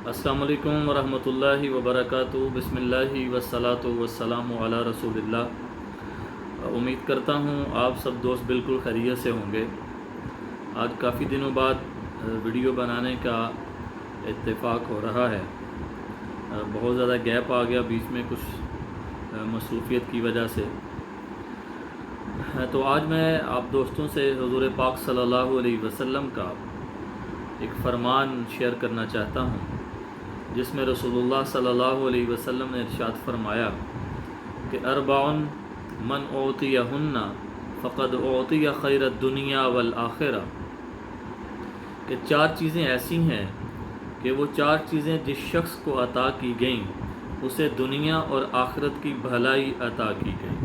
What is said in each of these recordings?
السلام علیکم ورحمۃ اللہ وبرکاتہ۔ بسم اللہ والصلاۃ والسلام علی رسول اللہ۔ امید کرتا ہوں آپ سب دوست بالکل خیریت سے ہوں گے۔ آج کافی دنوں بعد ویڈیو بنانے کا اتفاق ہو رہا ہے۔ بہت زیادہ گیپ آ گیا بیچ میں کچھ مصروفیت کی وجہ سے۔ تو آج میں آپ دوستوں سے حضور پاک صلی اللہ علیہ وسلم کا ایک فرمان شیئر کرنا چاہتا ہوں، جس میں رسول اللہ صلی اللہ علیہ وسلم نے ارشاد فرمایا کہ اربعن من اعطیہن فقد اعطی خیر الدنیا والآخرہ، کہ چار چیزیں ایسی ہیں کہ وہ چار چیزیں جس شخص کو عطا کی گئیں اسے دنیا اور آخرت کی بھلائی عطا کی گئی۔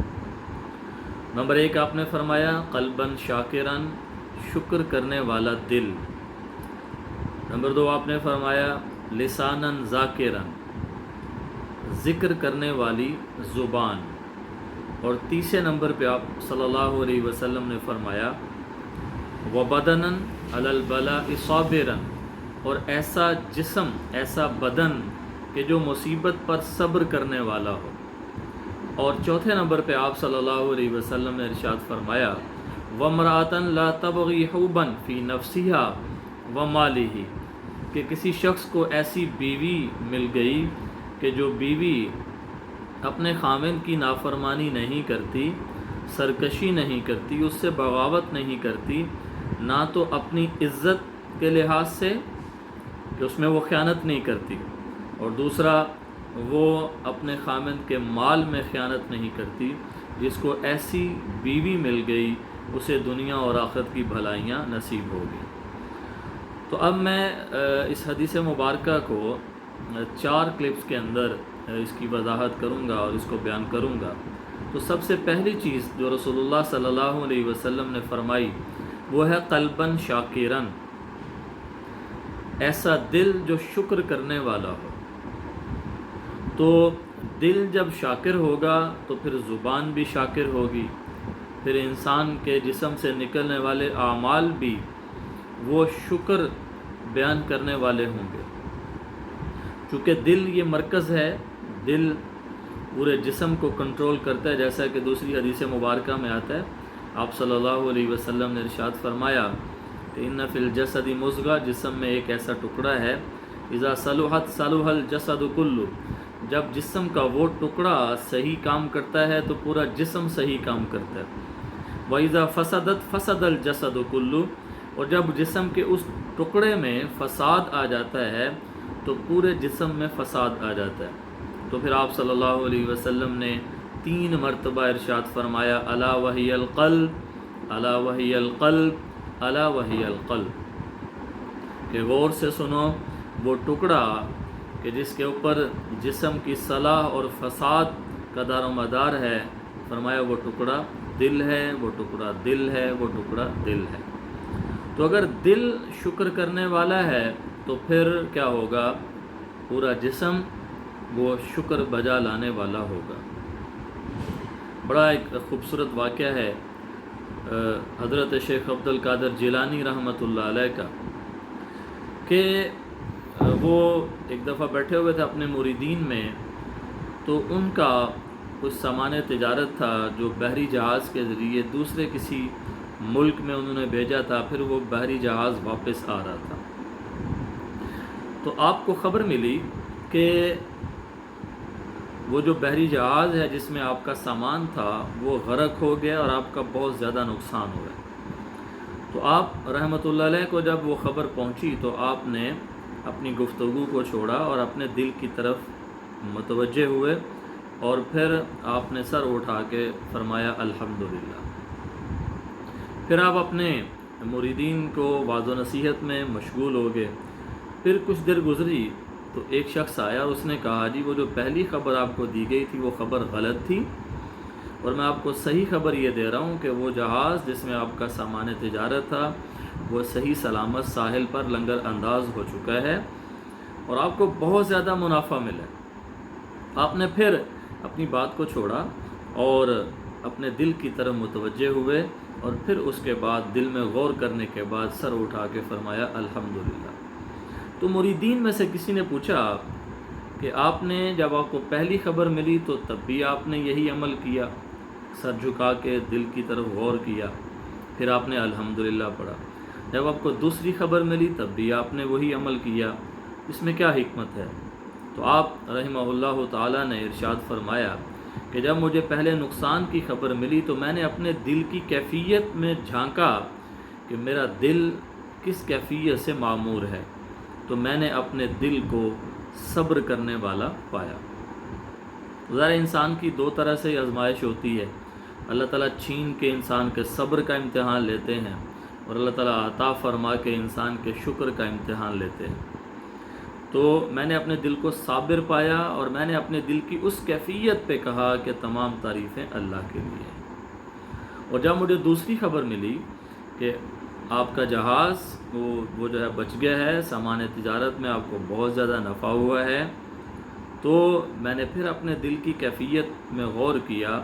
نمبر 1 آپ نے فرمایا قلباً شاکراً، شکر کرنے والا دل۔ نمبر 2 آپ نے فرمایا لساناً ذاکراً، ذکر کرنے والی زبان۔ اور تیسرے نمبر پہ آپ صلی اللہ علیہ وسلم نے فرمایا وبدناً علی البلاء صابراً، اور ایسا جسم، ایسا بدن کہ جو مصیبت پر صبر کرنے والا ہو۔ اور چوتھے نمبر پہ آپ صلی اللہ علیہ وسلم نے ارشاد فرمایا وامرأۃ لا تبغی حوبا فی نفسہا ومالہ، کہ کسی شخص کو ایسی بیوی مل گئی کہ جو بیوی اپنے خاوند کی نافرمانی نہیں کرتی، سرکشی نہیں کرتی، اس سے بغاوت نہیں کرتی، نہ تو اپنی عزت کے لحاظ سے کہ اس میں وہ خیانت نہیں کرتی، اور دوسرا وہ اپنے خاوند کے مال میں خیانت نہیں کرتی۔ جس کو ایسی بیوی مل گئی اسے دنیا اور آخرت کی بھلائیاں نصیب ہوگی۔ تو اب میں اس حدیث مبارکہ کو 4 کلپس کے اندر اس کی وضاحت کروں گا اور اس کو بیان کروں گا۔ تو سب سے پہلی چیز جو رسول اللہ صلی اللہ علیہ وسلم نے فرمائی وہ ہے قلباً شاکراً، ایسا دل جو شکر کرنے والا ہو۔ تو دل جب شاکر ہوگا تو پھر زبان بھی شاکر ہوگی، پھر انسان کے جسم سے نکلنے والے اعمال بھی وہ شکر بیان کرنے والے ہوں گے۔ چونکہ دل یہ مرکز ہے، دل پورے جسم کو کنٹرول کرتا ہے، جیسا کہ دوسری حدیث مبارکہ میں آتا ہے۔ آپ صلی اللہ علیہ وسلم نے ارشاد فرمایا کہ ان فی الجسد مضغہ، جسم میں ایک ایسا ٹکڑا ہے اذا صلحت صلح الجسد کلہ، جب جسم کا وہ ٹکڑا صحیح کام کرتا ہے تو پورا جسم صحیح کام کرتا ہے۔ وَإِذَا فَسَدَتْ فَسَدَ الْجَسَدُ كُلُّ، اور جب جسم کے اس ٹکڑے میں فساد آ جاتا ہے تو پورے جسم میں فساد آ جاتا ہے۔ تو پھر آپ صلی اللہ علیہ وسلم نے 3 مرتبہ ارشاد فرمایا الا وہی القلب، الا وہی القلب، الا وہی القلب، کہ غور سے سنو وہ ٹکڑا کہ جس کے اوپر جسم کی صلاح اور فساد کا دار و مدار ہے، فرمایا وہ ٹکڑا دل ہے، وہ ٹکڑا دل ہے، وہ ٹکڑا دل ہے۔ تو اگر دل شکر کرنے والا ہے تو پھر کیا ہوگا؟ پورا جسم وہ شکر بجا لانے والا ہوگا۔ بڑا ایک خوبصورت واقعہ ہے حضرت شیخ عبد القادر جیلانی رحمۃ اللہ علیہ کا، کہ وہ ایک دفعہ بیٹھے ہوئے تھے اپنے مریدین میں، تو ان کا کچھ سامان تجارت تھا جو بحری جہاز کے ذریعے دوسرے کسی ملک میں انہوں نے بھیجا تھا، پھر وہ بحری جہاز واپس آ رہا تھا۔ تو آپ کو خبر ملی کہ وہ جو بحری جہاز ہے جس میں آپ کا سامان تھا وہ غرق ہو گیا اور آپ کا بہت زیادہ نقصان ہوا۔ تو آپ رحمۃ اللہ علیہ کو جب وہ خبر پہنچی تو آپ نے اپنی گفتگو کو چھوڑا اور اپنے دل کی طرف متوجہ ہوئے، اور پھر آپ نے سر اٹھا کے فرمایا الحمدللہ۔ پھر آپ اپنے مریدین کو واعظ و نصیحت میں مشغول ہو گئے۔ پھر کچھ دیر گزری تو ایک شخص آیا اور اس نے کہا جی وہ جو پہلی خبر آپ کو دی گئی تھی وہ خبر غلط تھی، اور میں آپ کو صحیح خبر یہ دے رہا ہوں کہ وہ جہاز جس میں آپ کا سامان تجارت تھا وہ صحیح سلامت ساحل پر لنگر انداز ہو چکا ہے اور آپ کو بہت زیادہ منافع ملا۔ آپ نے پھر اپنی بات کو چھوڑا اور اپنے دل کی طرف متوجہ ہوئے، اور پھر اس کے بعد دل میں غور کرنے کے بعد سر اٹھا کے فرمایا الحمدللہ۔ تو مریدین میں سے کسی نے پوچھا کہ آپ نے جب آپ کو پہلی خبر ملی تو تب بھی آپ نے یہی عمل کیا، سر جھکا کے دل کی طرف غور کیا، پھر آپ نے الحمدللہ پڑھا، جب آپ کو دوسری خبر ملی تب بھی آپ نے وہی عمل کیا، اس میں کیا حکمت ہے؟ تو آپ رحمہ اللہ تعالیٰ نے ارشاد فرمایا کہ جب مجھے پہلے نقصان کی خبر ملی تو میں نے اپنے دل کی کیفیت میں جھانکا کہ میرا دل کس کیفیت سے معمور ہے، تو میں نے اپنے دل کو صبر کرنے والا پایا۔ ظاہر انسان کی دو طرح سے آزمائش ہوتی ہے، اللہ تعالیٰ چھین کے انسان کے صبر کا امتحان لیتے ہیں، اور اللہ تعالیٰ عطا فرما کے انسان کے شکر کا امتحان لیتے ہیں۔ تو میں نے اپنے دل کو صابر پایا، اور میں نے اپنے دل کی اس کیفیت پہ کہا کہ تمام تعریفیں اللہ کے لیے ہیں۔ اور جب مجھے دوسری خبر ملی کہ آپ کا جہاز وہ جو ہے بچ گیا ہے، سامان تجارت میں آپ کو بہت زیادہ نفع ہوا ہے، تو میں نے پھر اپنے دل کی کیفیت میں غور کیا،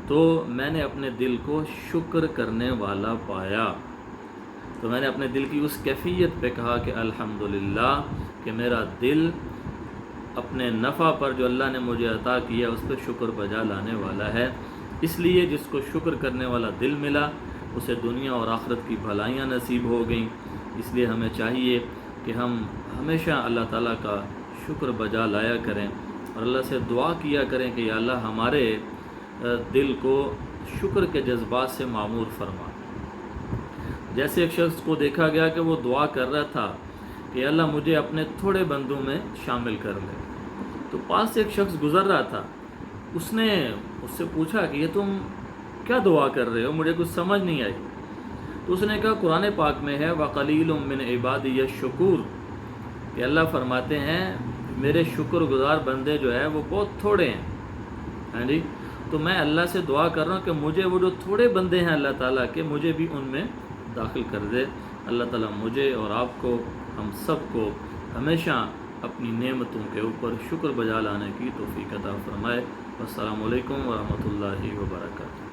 تو میں نے اپنے دل کو شکر کرنے والا پایا۔ تو میں نے اپنے دل کی اس کیفیت پہ کہا کہ الحمدللہ کہ میرا دل اپنے نفع پر جو اللہ نے مجھے عطا کیا اس پہ شکر بجا لانے والا ہے۔ اس لیے جس کو شکر کرنے والا دل ملا اسے دنیا اور آخرت کی بھلائیاں نصیب ہو گئیں۔ اس لیے ہمیں چاہیے کہ ہم ہمیشہ اللہ تعالیٰ کا شکر بجا لایا کریں، اور اللہ سے دعا کیا کریں کہ یا اللہ ہمارے دل کو شکر کے جذبات سے معمور فرما۔ جیسے ایک شخص کو دیکھا گیا کہ وہ دعا کر رہا تھا کہ اللہ مجھے اپنے تھوڑے بندوں میں شامل کر لے، تو پاس سے ایک شخص گزر رہا تھا، اس نے اس سے پوچھا کہ یہ تم کیا دعا کر رہے ہو، مجھے کچھ سمجھ نہیں آئی۔ تو اس نے کہا قرآن پاک میں ہے وَقَلِيلٌ مِّنْ عِبَادِيَ الشُّكُورُ، کہ اللہ فرماتے ہیں میرے شکر گزار بندے جو ہے وہ بہت تھوڑے ہیں۔ ہاں جی، تو میں اللہ سے دعا کر رہا ہوں کہ مجھے وہ جو تھوڑے بندے ہیں اللہ تعالیٰ کے، مجھے بھی ان میں داخل کر دے۔ اللہ تعالیٰ مجھے اور آپ کو، ہم سب کو ہمیشہ اپنی نعمتوں کے اوپر شکر بجا لانے کی توفیق عطا فرمائے۔ السلام علیکم ورحمۃ اللہ وبرکاتہ۔